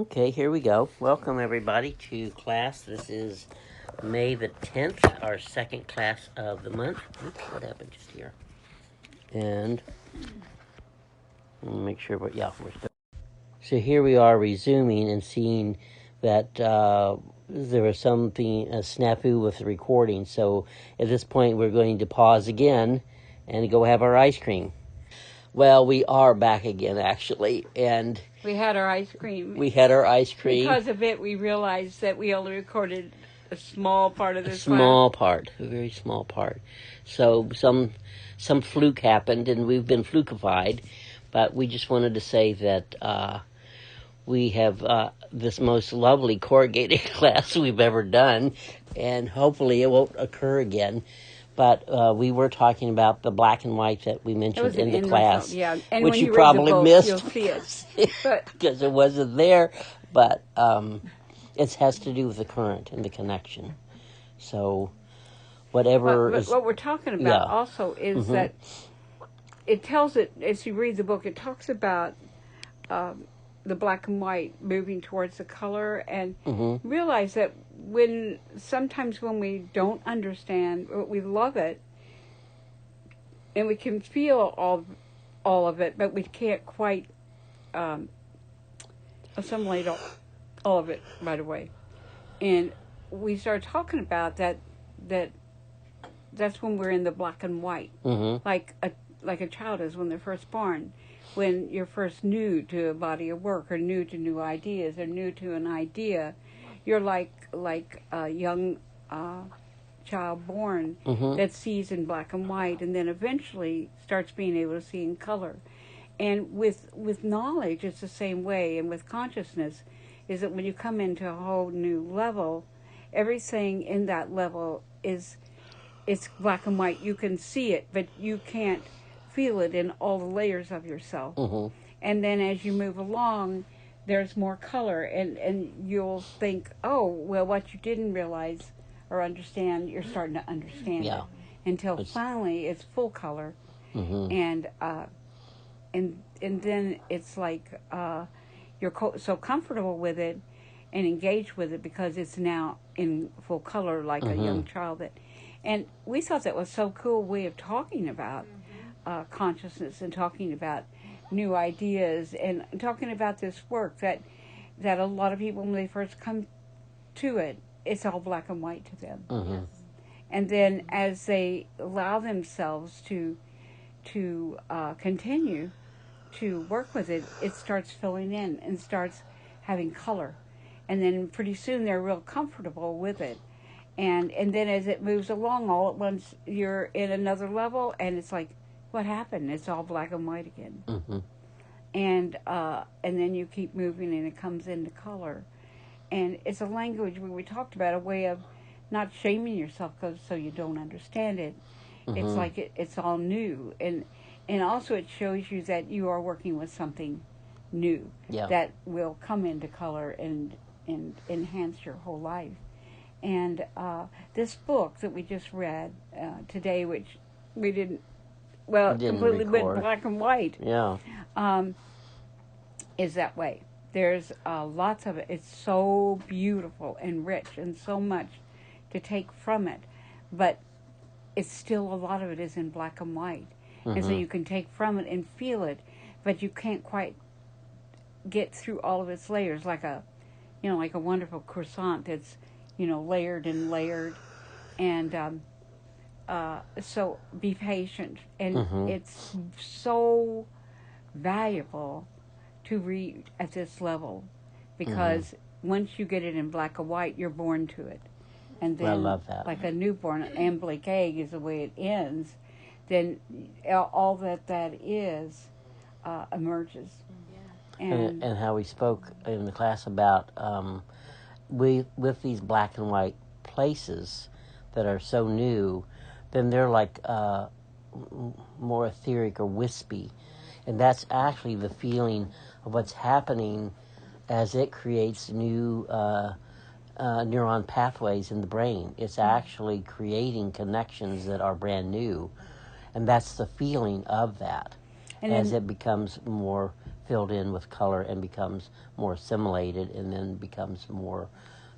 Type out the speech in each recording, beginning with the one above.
Okay, here we go. Welcome everybody to class. This is May the 10th, our second class of the month. Oops, what happened just here? And make sure, we're still. So here we are resuming and seeing that there was something, a snafu with the recording. So at this point we're going to pause again and go have our ice cream. Well, we are back again, actually, and we had our ice cream. Because of it, we realized that we only recorded a small part of this. A very small part. So some fluke happened, and we've been flukified. But we just wanted to say that we have this most lovely corrugated class we've ever done, and hopefully it won't occur again. But we were talking about the black and white that we mentioned in the class, and which when you probably missed, you'll see it, because it wasn't there. But it has to do with the current and the connection. So whatever but what we're talking about also is that it tells it, as you read the book, it talks about the black and white moving towards the color, and realize that sometimes when we don't understand, we love it, and we can feel all of it, but we can't quite assimilate all of it right away. And we start talking about that's when we're in the black and white, like a child is when they're first born. When you're first new to a body of work, or new to new ideas, or new to an idea, you're like a young child born that sees in black and white, and then eventually starts being able to see in color. And with knowledge, it's the same way, and with consciousness, is that when you come into a whole new level, everything in that level it's black and white. You can see it, but you can't feel it in all the layers of yourself. And then as you move along, there's more color, and you'll think, oh, well, what you didn't realize or understand, you're starting to understand it, until finally it's full color. And then it's like you're so comfortable with it and engaged with it because it's now in full color, like a young child. And we thought that was so cool way of talking about consciousness, and talking about new ideas, and talking about this work that a lot of people, when they first come to it, it's all black and white to them. And then as they allow themselves to continue to work with it, it starts filling in and starts having color, and then pretty soon they're real comfortable with it. And then as it moves along, all at once you're in another level, and it's like, what happened? It's all black and white again. And then you keep moving, and it comes into color. And it's a language where we talked about a way of not shaming yourself so you don't understand it. It's like it's all new, and also it shows you that you are working with something new that will come into color and enhance your whole life. And this book that we just read today, which we didn't completely went black and white, is that way. There's lots of it. It's so beautiful and rich, and so much to take from it, but it's still, a lot of it is in black and white. And so you can take from it and feel it, but you can't quite get through all of its layers, like a wonderful croissant that's layered and layered. And so be patient, and it's so valuable to read at this level, because once you get it in black and white, you're born to it. And then, I love that. Like a newborn amblyc egg is the way it ends, then all that is emerges. And how we spoke in the class about with these black and white places that are so new, then they're like more etheric or wispy. And that's actually the feeling of what's happening as it creates new neuron pathways in the brain. It's actually creating connections that are brand new. And that's the feeling of that, as it becomes more filled in with color and becomes more assimilated, and then becomes more,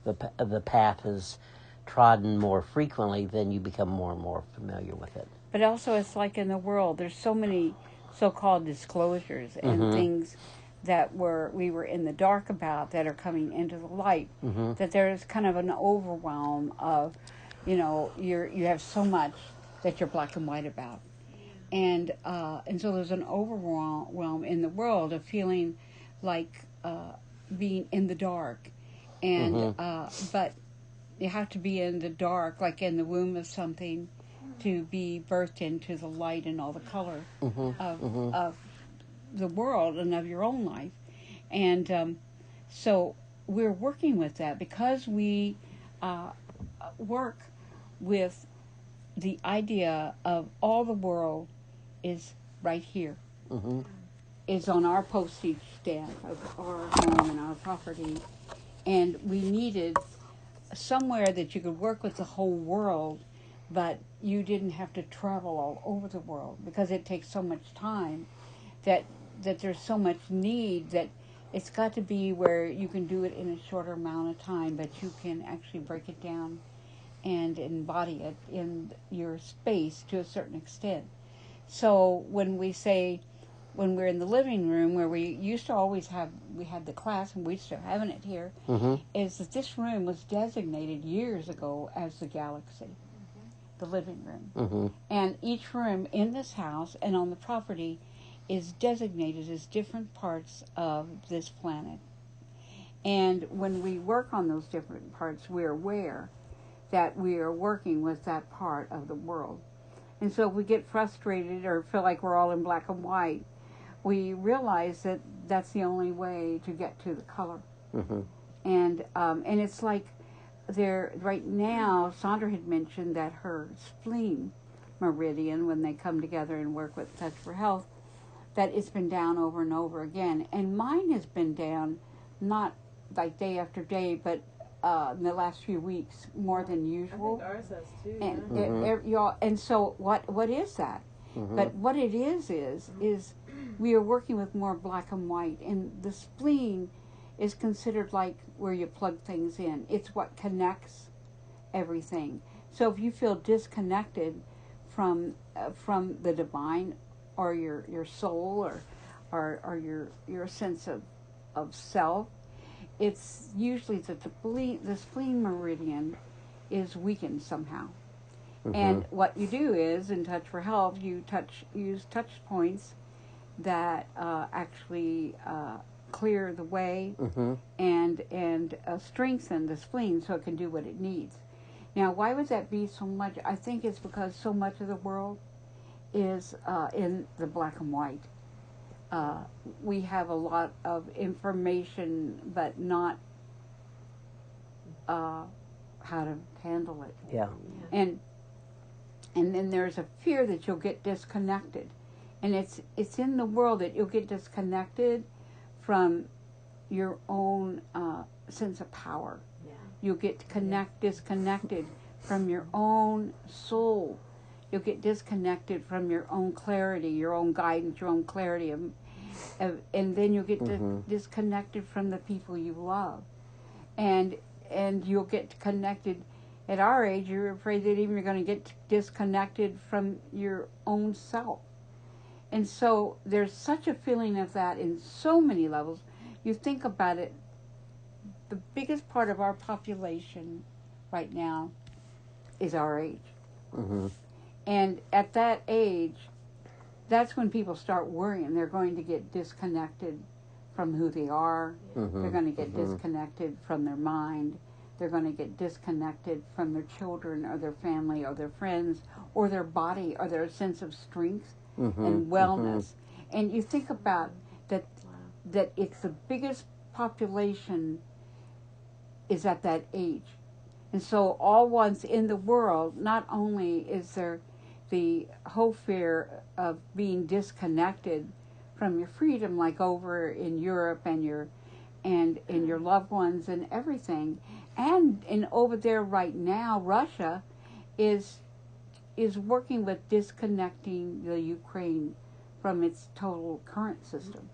the path is trodden more frequently, then you become more and more familiar with it. But also, it's like in the world, there's so many so-called disclosures and things that we were in the dark about that are coming into the light, that there's kind of an overwhelm of, you have so much that you're black and white about. And so there's an overwhelm in the world of feeling like being in the dark. And but you have to be in the dark, like in the womb of something, to be birthed into the light and all the color of the world and of your own life. And so we're working with that because we work with the idea of all the world is right here. Is on our postage stamp of our home and our property. And we needed somewhere that you could work with the whole world, but you didn't have to travel all over the world, because it takes so much time that there's so much need that it's got to be where you can do it in a shorter amount of time, but you can actually break it down and embody it in your space to a certain extent. So when we're in the living room, where we used to always we had the class, and we're still having it here, is that this room was designated years ago as the galaxy, the living room. And each room in this house and on the property is designated as different parts of this planet. And when we work on those different parts, we're aware that we are working with that part of the world. And so if we get frustrated or feel like we're all in black and white, we realize that that's the only way to get to the color. And it's like right now, Sandra had mentioned that her spleen meridian, when they come together and work with Touch for Health, that it's been down over and over again. And mine has been down, not like day after day, but in the last few weeks, more than usual. I think ours has too. And and so what is that? But what it is we are working with more black and white, and the spleen is considered like where you plug things in. It's what connects everything. So if you feel disconnected from the divine, or your soul, or your sense of self, it's usually that the spleen meridian is weakened somehow. And what you do is, in Touch for Health, you use touch points that actually clear the way and strengthen the spleen so it can do what it needs. Now, why would that be so much? I think it's because so much of the world is in the black and white. We have a lot of information, but not how to handle it. Yeah. And then there's a fear that you'll get disconnected. And it's in the world that you'll get disconnected from your own sense of power. Yeah. You'll get disconnected from your own soul. You'll get disconnected from your own clarity, your own guidance, your own clarity. And then you'll get disconnected from the people you love. And you'll get connected. At our age, you're afraid that even you're going to get disconnected from your own self. And so there's such a feeling of that in so many levels. You think about it, the biggest part of our population right now is our age. And at that age, that's when people start worrying. They're going to get disconnected from who they are. They're going to get disconnected from their mind. They're going to get disconnected from their children or their family or their friends or their body or their sense of strength and wellness. And you think about that it's the biggest population is at that age. And so all once in the world, not only is there the whole fear of being disconnected from your freedom, like over in Europe and your loved ones and everything, and over there right now, Russia is working with disconnecting the Ukraine from its total current system.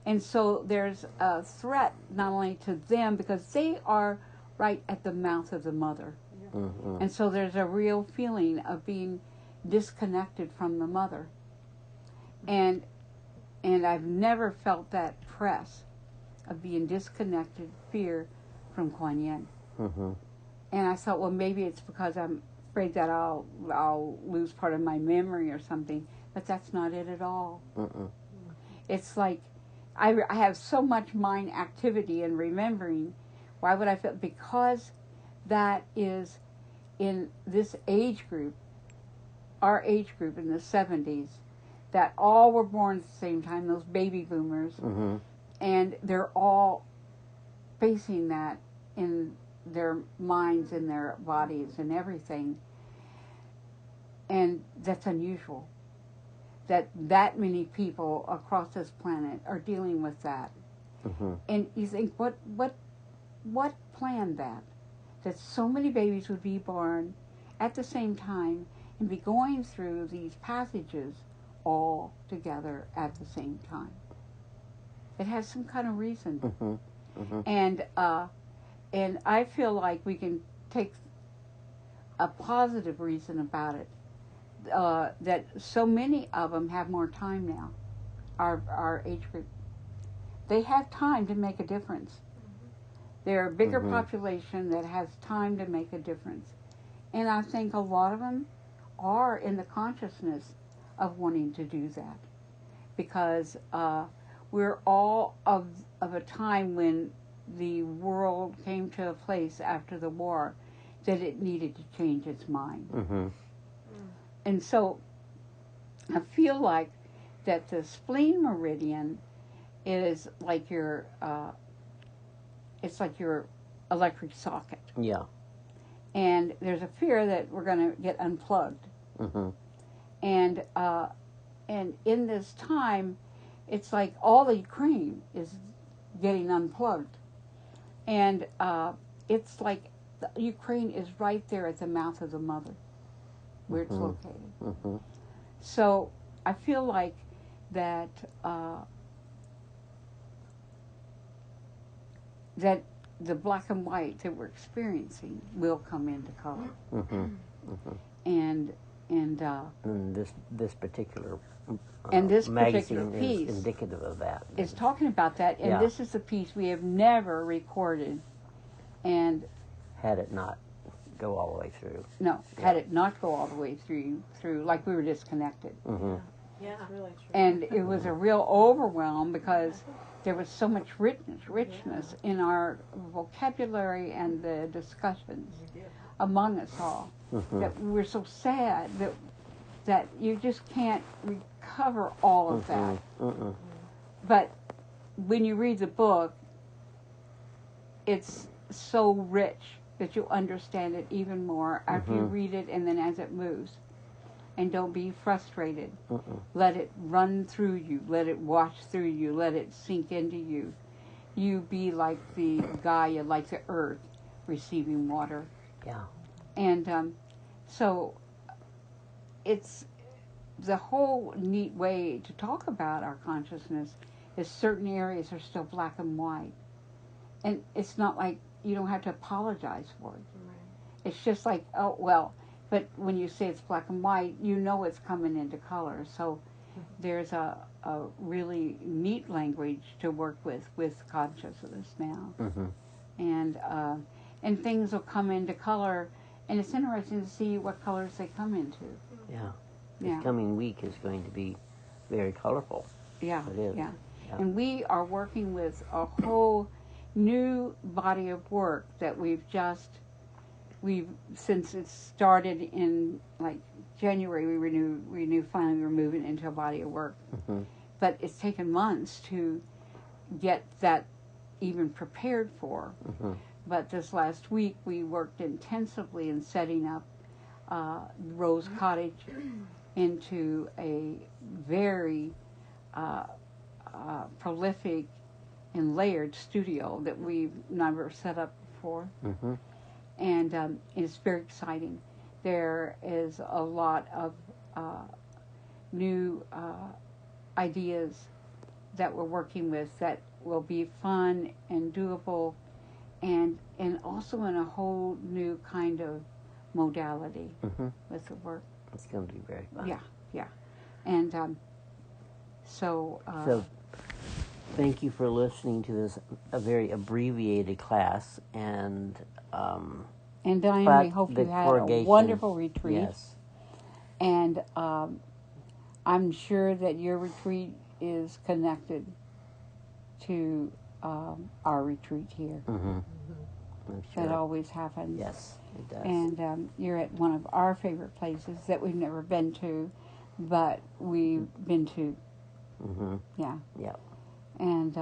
And so there's a threat not only to them, because they are right at the mouth of the mother. Mm-hmm. And so there's a real feeling of being disconnected from the mother. And I've never felt that press of being disconnected, fear from Kuan Yin. Mm-hmm. And I thought, well, maybe it's because I'm afraid that I'll lose part of my memory or something. But that's not it at all. Mm-mm. It's like I have so much mind activity and remembering. Why would I feel? Because that is in this age group, our age group in the 70s, that all were born at the same time, those baby boomers, Mm-hmm. and they're all facing that in their minds and their bodies and everything. And that's unusual. That many people across this planet are dealing with that. Mm-hmm. And you think, what planned that? That so many babies would be born at the same time and be going through these passages all together at the same time. It has some kind of reason. Mm-hmm. Mm-hmm. And I feel like we can take a positive reason about it. That so many of them have more time now, our age group. They have time to make a difference. They're a bigger Mm-hmm. population that has time to make a difference. And I think a lot of them are in the consciousness of wanting to do that. Because we're all of a time when the world came to a place after the war that it needed to change its mind. Mm-hmm. And so I feel like that the spleen meridian is like your it's like your electric socket. Yeah. And there's a fear that we're going to get unplugged. Mm-hmm. And in this time, it's like all the Ukraine is getting unplugged. And it's like the Ukraine is right there at the mouth of the mother, where it's located. Mm-hmm. So I feel like that that the black and white that we're experiencing will come into color. Mm-hmm. Mm-hmm. And this particular and this magazine particular piece is indicative of that. is talking about that, and Yeah. this is the piece we have never recorded, and Had it not go all the way through. had it not go all the way through like we were disconnected. Mm-hmm. Yeah, that's really true. And it was a real overwhelm because there was so much richness in our vocabulary and the discussions among us all, Mm-hmm. that we were so sad that you just can't recover all of that. Mm-hmm. But when you read the book, it's so rich that you understand it even more after you read it and then as it moves. And don't be frustrated. Mm-mm. Let it run through you. Let it wash through you. Let it sink into you. You be like the Gaia, like the earth, receiving water. Yeah. And so it's the whole neat way to talk about our consciousness is certain areas are still black and white. And it's not like you don't have to apologize for it. Right. It's just like, oh, well, but when you say it's black and white, you know it's coming into color. So there's a really neat language to work with consciousness now. Mm-hmm. And things will come into color, and it's interesting to see what colors they come into. Yeah. Yeah. This coming week is going to be very colorful. Yeah, It is. yeah. Yeah. And we are working with a whole new body of work that we've since it started in like January, we finally were moving into a body of work. Mm-hmm. But it's taken months to get that even prepared for. Mm-hmm. But this last week we worked intensively in setting up Rose Cottage into a very prolific and layered studio that we've never set up before. Mm-hmm. And it's very exciting. There is a lot of new ideas that we're working with that will be fun and doable, and also in a whole new kind of modality with the work. It's going to be very fun. Yeah. And so thank you for listening to this a very abbreviated class, and Diane, we hope you had a wonderful retreat. Yes. And I'm sure that your retreat is connected to our retreat here. Sure. That always happens. Yes, it does. And you're at one of our favorite places that we've never been to, but we've been to. Yeah. Yep. And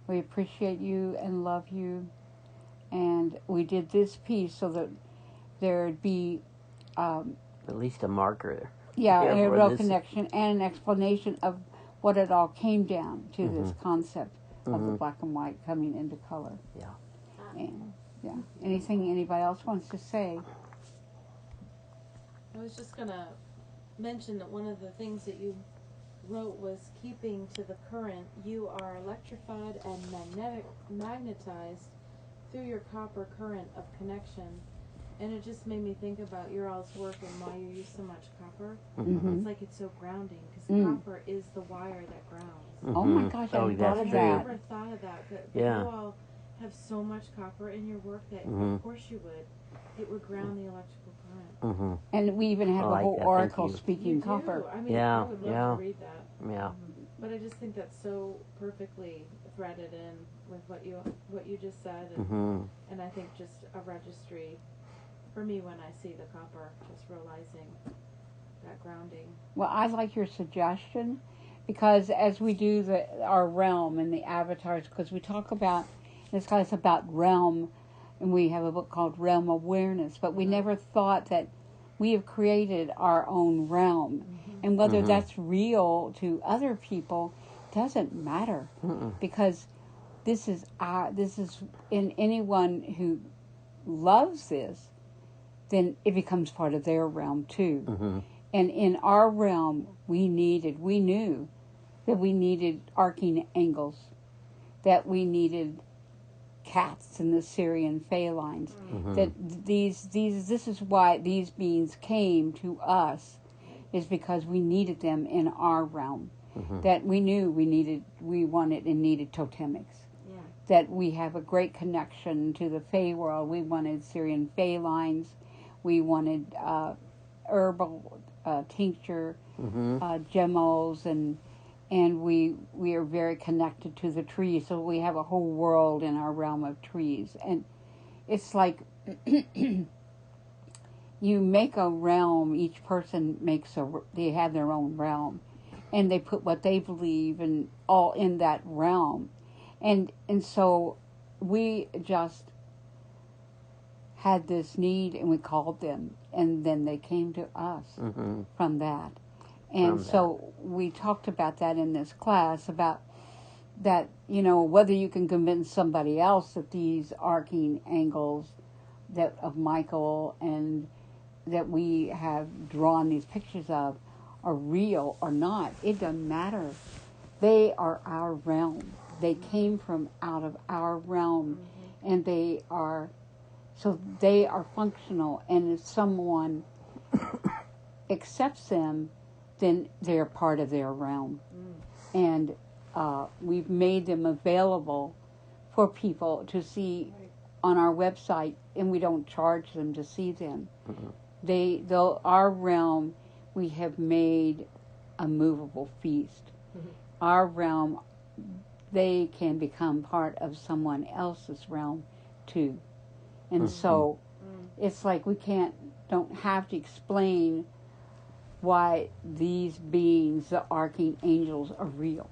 we appreciate you and love you. And we did this piece so that there'd be at least a marker. Yeah, and a real connection and an explanation of what it all came down to this concept of the black and white coming into color. Yeah. And anything anybody else wants to say? I was just going to mention that one of the things that you wrote was keeping to the current. You are electrified and magnetized through your copper current of connection. And it just made me think about your all's work and why you use so much copper. It's like it's so grounding, because the copper is the wire that grounds. Oh my gosh, I hadn't thought of that. I never thought of that. But you all have so much copper in your work that, of course you would. It would ground the electrical current. And we even have a whole oracle speaking copper. I mean, I would love to read that. Yeah. But I just think that's so perfectly threaded in with what you just said, and I think just a registry for me when I see the copper, just realizing that grounding. Well, I like your suggestion, because as we do our realm and the avatars, because we talk about, this class about realm, and we have a book called Realm Awareness, but we never thought that we have created our own realm. And whether that's real to other people doesn't matter, because this is in anyone who loves this, then it becomes part of their realm too. And in our realm, we knew that we needed arcing angels, that we needed cats and the Syrian felines, that this is why these beings came to us, is because we needed them in our realm, that we knew we wanted and needed totemics. That we have a great connection to the Fey world. We wanted Syrian felines. We wanted herbal tincture, gemmos, and we are very connected to the trees. So we have a whole world in our realm of trees. And it's like you make a realm. Each person they have their own realm, and they put what they believe and all in that realm. And so we just had this need, and we called them, and then they came to us from that. And so we talked about that in this class, about that, whether you can convince somebody else that these arcing angles of Michael and that we have drawn these pictures of are real or not, it doesn't matter. They are our realm. They came from out of our realm, and they are functional. And if someone accepts them, then they're part of their realm. And we've made them available for people to see on our website, and we don't charge them to see them. Our realm, we have made a movable feast. Our realm, they can become part of someone else's realm too. And so it's like we don't have to explain why these beings, the arcing angels, are real.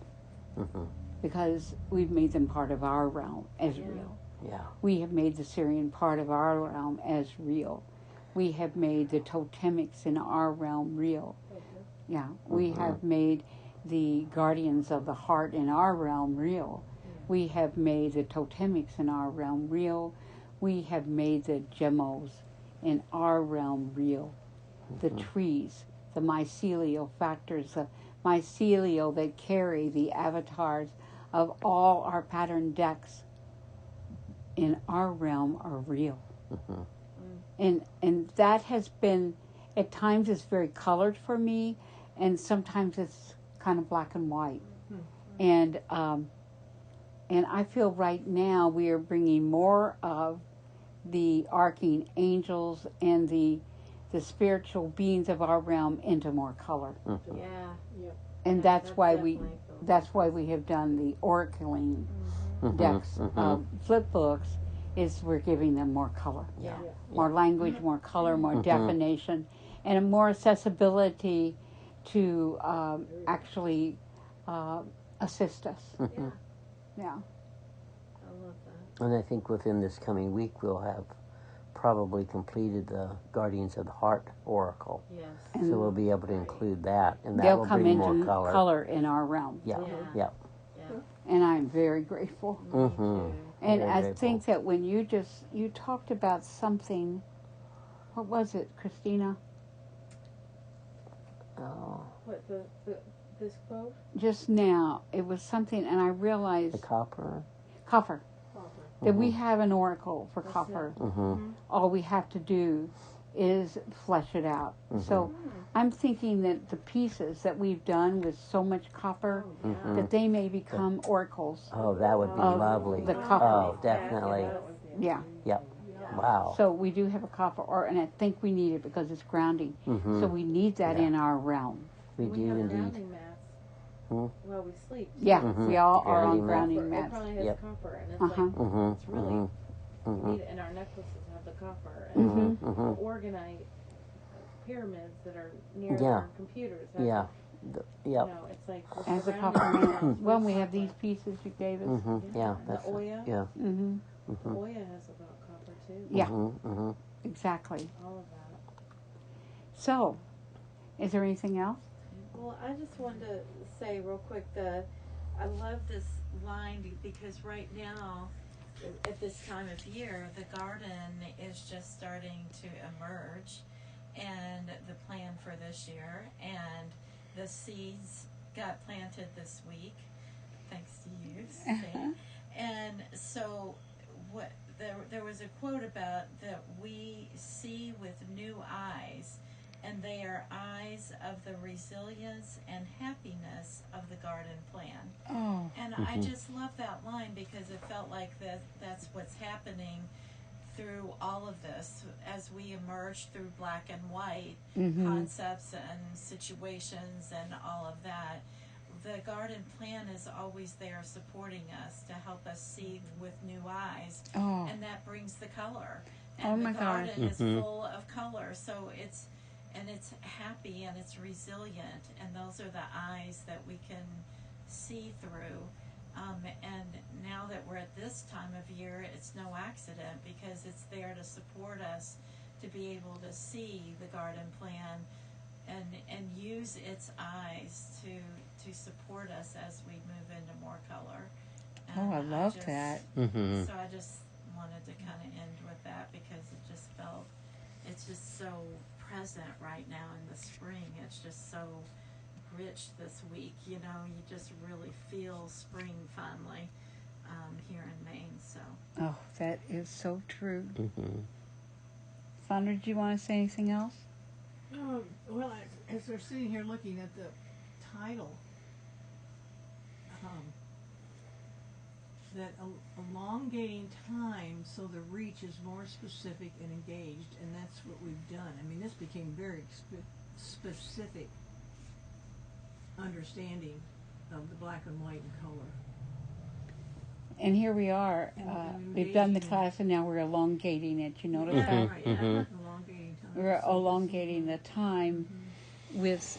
Because we've made them part of our realm as real. Yeah. We have made the Syrian part of our realm as real. We have made the totemics in our realm real. Yeah. We have made the guardians of the heart in our realm real. We have made the totemics in our realm real. We have made the gemmos in our realm real. The trees, the mycelial factors, mycelial that carry the avatars of all our pattern decks in our realm are real. And that has been, at times it's very colored for me, and sometimes it's kind of black and white. And I feel right now we are bringing more of the archangels and the spiritual beings of our realm into more color. And that's why we have done the oracling decks flip books, is we're giving them more color, more language, more color, more definition, and a more accessibility to actually assist us. Yeah. I love that. And I think within this coming week we'll have probably completed the Guardians of the Heart Oracle. Yes. And so we'll be able to include that, and that they'll will come bring into more color. in our realm. Yeah. Yeah. And I'm very grateful. And Very I grateful. think that when you talked about something, what was it, Christina? Oh, What, this quote? Just now, it was something, and I the realized copper. copper. That we Mhm. have an oracle for That's copper. Mhm. All we have to do is flesh it out. So I'm thinking that the pieces that we've done with so much copper, that they may become oracles. Oh, that would be Of lovely. the copper. Oh, definitely. Yeah. Yep. Wow. So we do have a copper ore, and I think we need it because it's grounding. Mhm. So we need that Yeah. in our realm. We We do have indeed. grounding mats while we sleep. Yeah, Mhm. we all are on Grounding mat. grounding It mats. probably has Yep. copper, and it's Uh-huh. like, Mhm. it's really, Mhm. we Mhm. need it, and our necklaces have the copper, and Mhm. the Mhm. organite pyramids that are near Yeah. our computers have Yeah. the, Yep. it's like we're As a surrounding copper ourselves mat. Well, with we have copper. these pieces you gave us. Mhm. Yeah. The That's Oya. yeah. Mm-hmm. The Mhm. Oya has about copper too. Yeah. Mhm. Mhm. Exactly. All of that. So, is there anything else? Well, I just wanted to say real quick I love this line because right now, at this time of year, the garden is just starting to emerge, and the plan for this year, and the seeds got planted this week, thanks to you, Suzanne. And so, there was a quote about that we see with new eyes, and they are eyes of the resilience and happiness of the garden plan. Oh. And I just love that line because it felt like that's what's happening through all of this as we emerge through black and white concepts and situations and all of that. The garden plan is always there supporting us to help us see with new eyes. Oh. And that brings the color. Oh And my the gosh. garden is full of color. So it's happy and it's resilient, and those are the eyes that we can see through. And now that we're at this time of year, it's no accident because it's there to support us to be able to see the garden plan and use its eyes to support us as we move into more color. Oh, I love that. Mhm. So I just wanted to kind of end with that because it just felt, it's just so present right now in the spring. It's just so rich this week, you just really feel spring finally here in Maine. So Oh, that is so true. Mhm. Sandra, do you want to say anything else? Well, as we're sitting here looking at the title, that elongating time so the reach is more specific and engaged, and that's what we've done. I mean, this became very specific understanding of the black and white and color. And here we are. And We've done the engaging. class, and now we're elongating it. You notice Yeah, that? right. Mhm. Elongating time. We're elongating the time with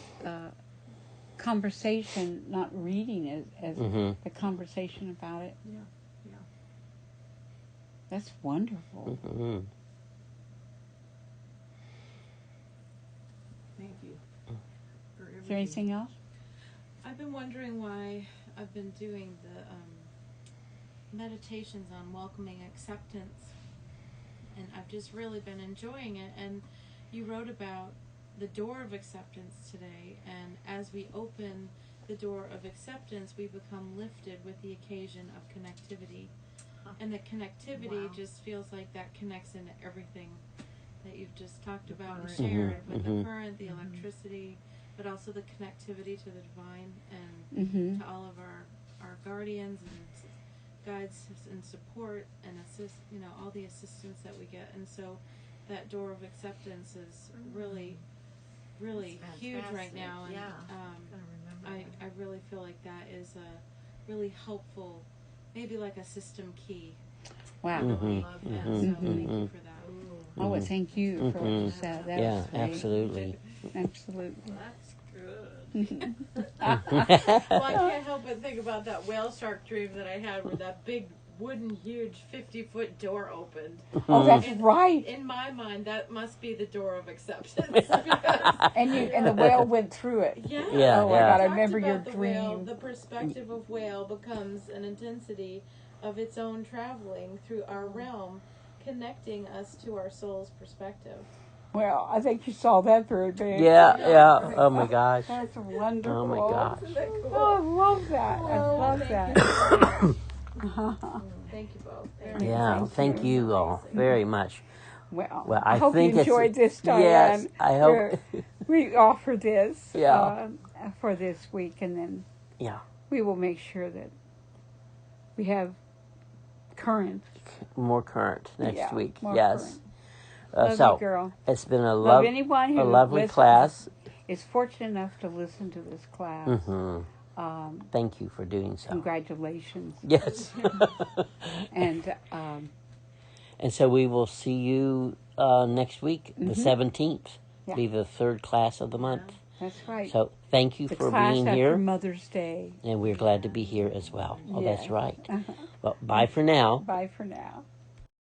conversation, not reading it as Mhm. the conversation about it. Yeah. That's wonderful. Mhm. Thank you for everything. Is there anything else? I've been wondering why I've been doing the meditations on welcoming acceptance, and I've just really been enjoying it. And you wrote about the door of acceptance today, and as we open the door of acceptance, we become lifted with the occasion of connectivity. And the connectivity just feels like that connects into everything that you've just talked about and shared with the current, the electricity, but also the connectivity to the divine and to all of our guardians and guides and support and assist, all the assistance that we get. And so that door of acceptance is really, really huge right now. And I really feel like that is a really helpful, maybe like a system key. Wow. I really love that. So thank you for that. Oh, well, thank you for what you said. That Yeah, was great. absolutely. Absolutely. That's good. Well, I can't help but think about that whale shark dream that I had where that big wooden huge 50-foot door opened. Oh, that's right. In my mind, that must be the door of acceptance. And the whale went through it. Yeah. Yeah, Oh my yeah. God, I remember your the dream. Whale, the perspective of whale becomes an intensity of its own traveling through our realm, connecting us to our soul's perspective. Well, I think you saw that very big. Yeah. Oh my gosh. That's wonderful. Oh my gosh. Isn't that cool? Oh, I love that. I love thank that. you. Thank you both. Yeah, thank you all very much. Well, I hope think you it's- enjoyed this, Diane. Yes, I hope. We offer this Yeah. for this week, and then Yeah. we will make sure that we have current. More current next Yeah, week. more Yes. current. Love So you, girl. it's been a Love anyone who lovely listens, class. is fortunate enough to listen to this class. Thank you for doing so. Congratulations. Yes. And And so we will see you next week, the 17th. Yeah. Be the third class of the month. that's right. So thank you the for class being after here. Mother's Day. And we're glad to be here as well. Oh, that's Yes. right. Well, bye for now. Bye for now.